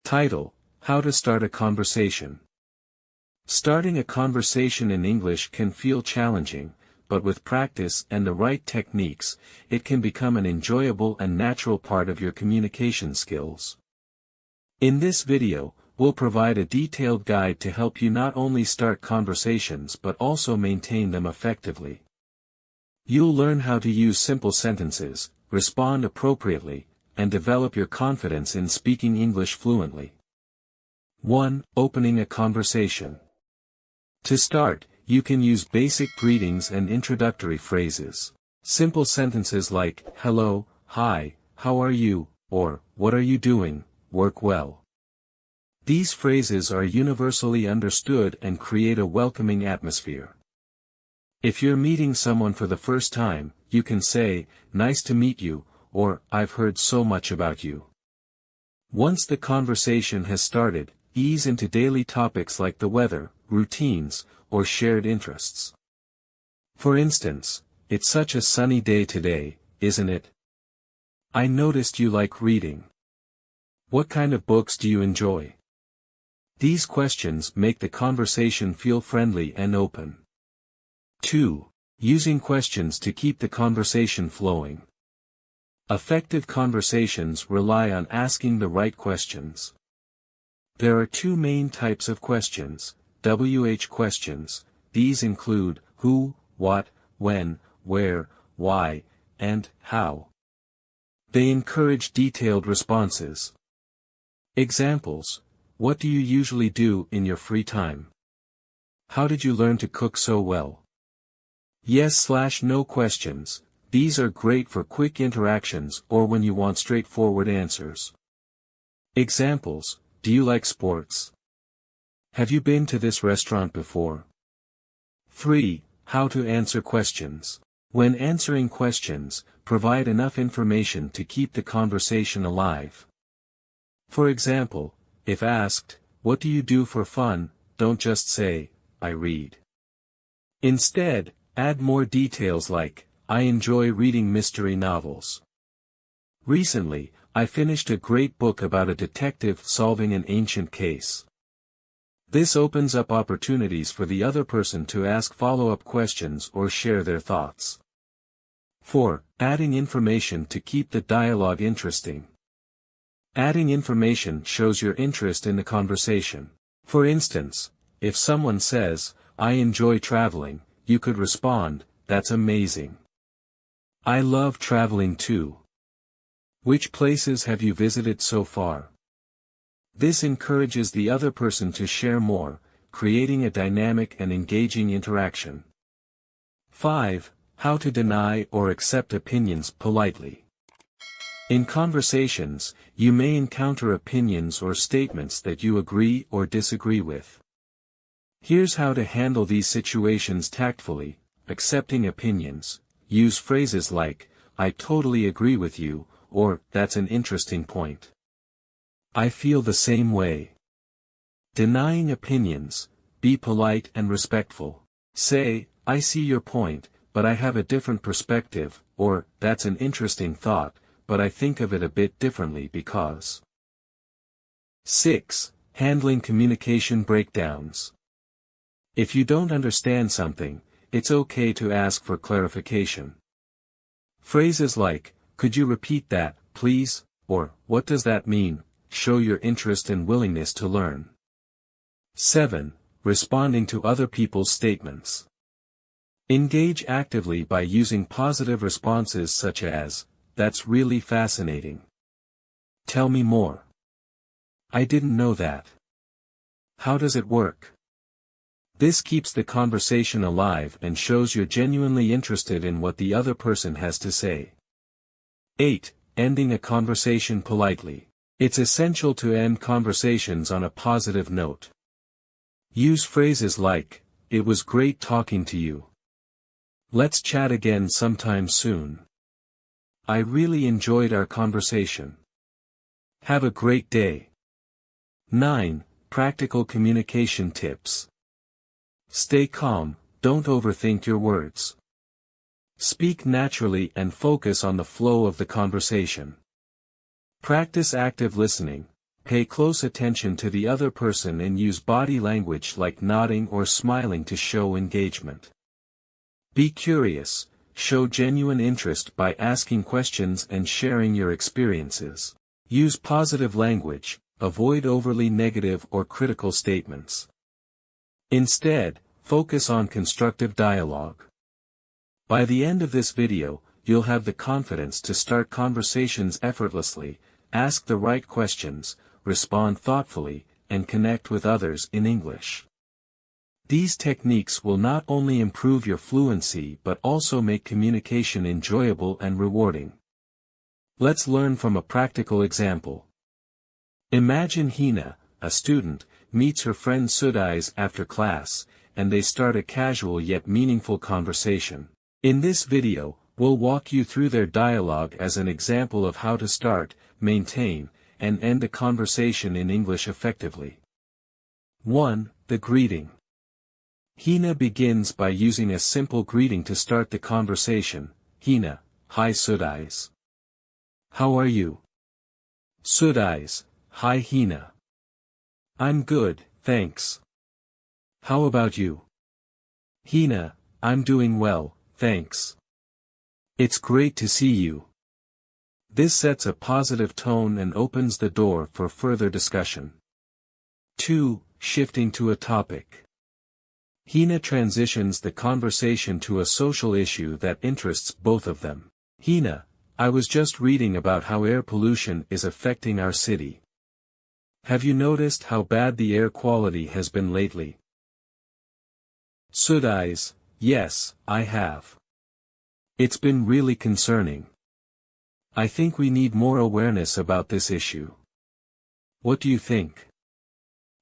Title: How to Start a Conversation. Starting a conversation in English can feel challenging, but with practice and the right techniques, it can become an enjoyable and natural part of your communication skills. In this video, we'll provide a detailed guide to help you not only start conversations but also maintain them effectively. You'll learn how to use simple sentences, respond appropriately, and develop your confidence in speaking English fluently. 1. Opening a conversation. To start, you can use basic greetings and introductory phrases. Simple sentences like, hello, hi, how are you, or, what are you doing, work well. These phrases are universally understood and create a welcoming atmosphere. If you're meeting someone for the first time, you can say, nice to meet you, or, I've heard so much about you. Once the conversation has started, ease into daily topics like the weather, routines, or shared interests. For instance, it's such a sunny day today, isn't it? I noticed you like reading. What kind of books do you enjoy? These questions make the conversation feel friendly and open. 2. Using questions to keep the conversation flowing. Effective conversations rely on asking the right questions. There are two main types of questions: WH questions. These include who, what, when, where, why, and how. They encourage detailed responses. Examples: what do you usually do in your free time? How did you learn to cook so well? Yes/no questions. These are great for quick interactions or when you want straightforward answers. Examples: do you like sports? Have you been to this restaurant before? 3. How to answer questions. When answering questions, provide enough information to keep the conversation alive. For example, if asked, what do you do for fun, don't just say, I read. Instead, add more details like, I enjoy reading mystery novels. Recently, I finished a great book about a detective solving an ancient case. This opens up opportunities for the other person to ask follow-up questions or share their thoughts. 4. Adding information to keep the dialogue interesting. Adding information shows your interest in the conversation. For instance, if someone says, I enjoy traveling, you could respond, that's amazing. I love traveling too. Which places have you visited so far? This encourages the other person to share more, creating a dynamic and engaging interaction. 5. How to deny or accept opinions politely. In conversations, you may encounter opinions or statements that you agree or disagree with. Here's how to handle these situations tactfully. Accepting opinions. Use phrases like, I totally agree with you, or, that's an interesting point. I feel the same way. Denying opinions. Be polite and respectful. Say, I see your point, but I have a different perspective, or, that's an interesting thought, but I think of it a bit differently because. 6. Handling communication breakdowns. If you don't understand something, it's okay to ask for clarification. Phrases like, could you repeat that, please, or, what does that mean, show your interest and willingness to learn. 7. Responding to other people's statements. Engage actively by using positive responses such as, that's really fascinating. Tell me more. I didn't know that. How does it work? This keeps the conversation alive and shows you're genuinely interested in what the other person has to say. 8. Ending a conversation politely. It's essential to end conversations on a positive note. Use phrases like, it was great talking to you. Let's chat again sometime soon. I really enjoyed our conversation. Have a great day. 9. Practical communication tips. Stay calm, don't overthink your words. Speak naturally and focus on the flow of the conversation. Practice active listening. Pay close attention to the other person and use body language like nodding or smiling to show engagement. Be curious, show genuine interest by asking questions and sharing your experiences. Use positive language, avoid overly negative or critical statements. Instead, focus on constructive dialogue. By the end of this video, you'll have the confidence to start conversations effortlessly, ask the right questions, respond thoughtfully, and connect with others in English. These techniques will not only improve your fluency but also make communication enjoyable and rewarding. Let's learn from a practical example. Imagine Hina, a student, meets her friend Sudais after class, and they start a casual yet meaningful conversation. In this video, we'll walk you through their dialogue as an example of how to start, maintain, and end a conversation in English effectively. 1. The greeting. Hina begins by using a simple greeting to start the conversation. Hina, hi Sudais. How are you? Sudais, hi Hina. I'm good, thanks. How about you? Hina, I'm doing well, thanks. It's great to see you. This sets a positive tone and opens the door for further discussion. 2. Shifting to a topic. Hina transitions the conversation to a social issue that interests both of them. Hina, I was just reading about how air pollution is affecting our city. Have you noticed how bad the air quality has been lately? Sudais, yes, I have. It's been really concerning. I think we need more awareness about this issue. What do you think?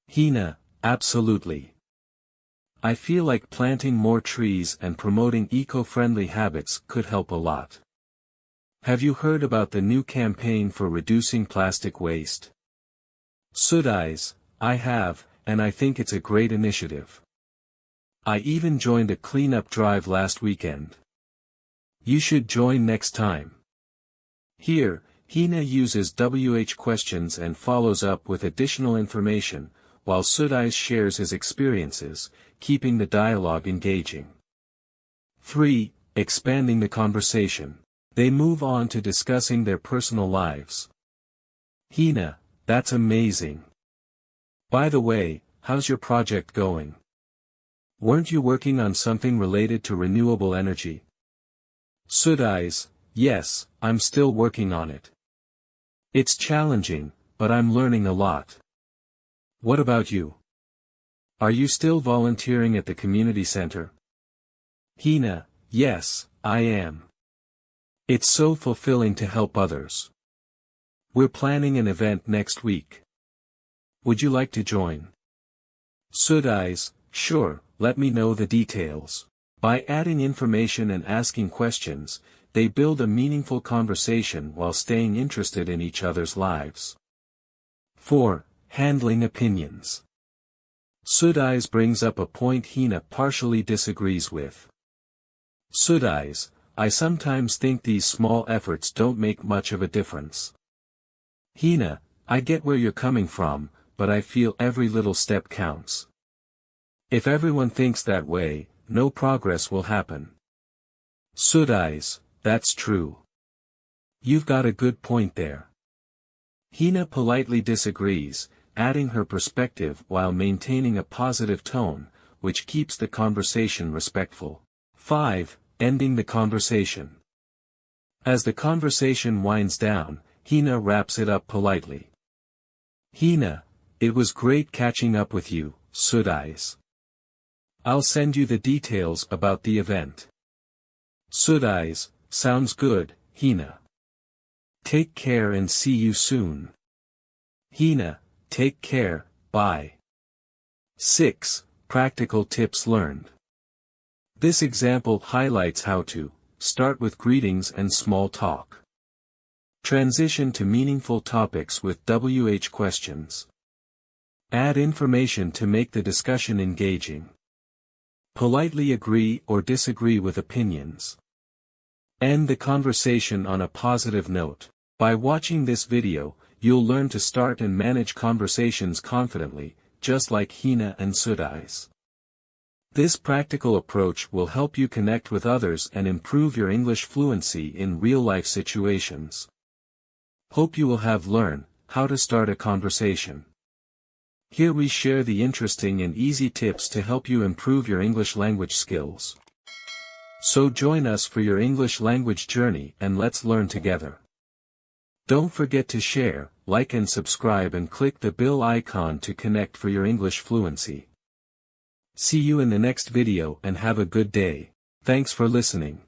Hina, absolutely. I feel like planting more trees and promoting eco-friendly habits could help a lot. Have you heard about the new campaign for reducing plastic waste? Sudais, I have, and I think it's a great initiative. I even joined a cleanup drive last weekend. You should join next time. Here, Hina uses WH questions and follows up with additional information, while Sudais shares his experiences, keeping the dialogue engaging. 3. Expanding the conversation. They move on to discussing their personal lives. Hina, that's amazing. By the way, how's your project going? Weren't you working on something related to renewable energy? Sudais, yes, I'm still working on it. It's challenging, but I'm learning a lot. What about you? Are you still volunteering at the community center? Hina, yes, I am. It's so fulfilling to help others. We're planning an event next week. Would you like to join? Sudais, sure, let me know the details. By adding information and asking questions, they build a meaningful conversation while staying interested in each other's lives. 4. Handling opinions. Sudais brings up a point Hina partially disagrees with. Sudais, I sometimes think these small efforts don't make much of a difference. Hina, I get where you're coming from, but I feel every little step counts. If everyone thinks that way, no progress will happen. Sudais, that's true. You've got a good point there. Hina politely disagrees, adding her perspective while maintaining a positive tone, which keeps the conversation respectful. 5. Ending the conversation. As the conversation winds down, Hina wraps it up politely. Hina, it was great catching up with you, Sudais. I'll send you the details about the event. Sudais, sounds good, Hina. Take care and see you soon. Hina, take care, bye. 6. Practical tips learned. This example highlights how to start with greetings and small talk. Transition to meaningful topics with WH questions. Add information to make the discussion engaging. Politely agree or disagree with opinions. End the conversation on a positive note. By watching this video, you'll learn to start and manage conversations confidently, just like Hina and Sudais. This practical approach will help you connect with others and improve your English fluency in real-life situations. Hope you will have learned how to start a conversation. Here we share the interesting and easy tips to help you improve your English language skills. So join us for your English language journey and let's learn together. Don't forget to share, like and subscribe and click the bell icon to connect for your English fluency. See you in the next video and have a good day. Thanks for listening.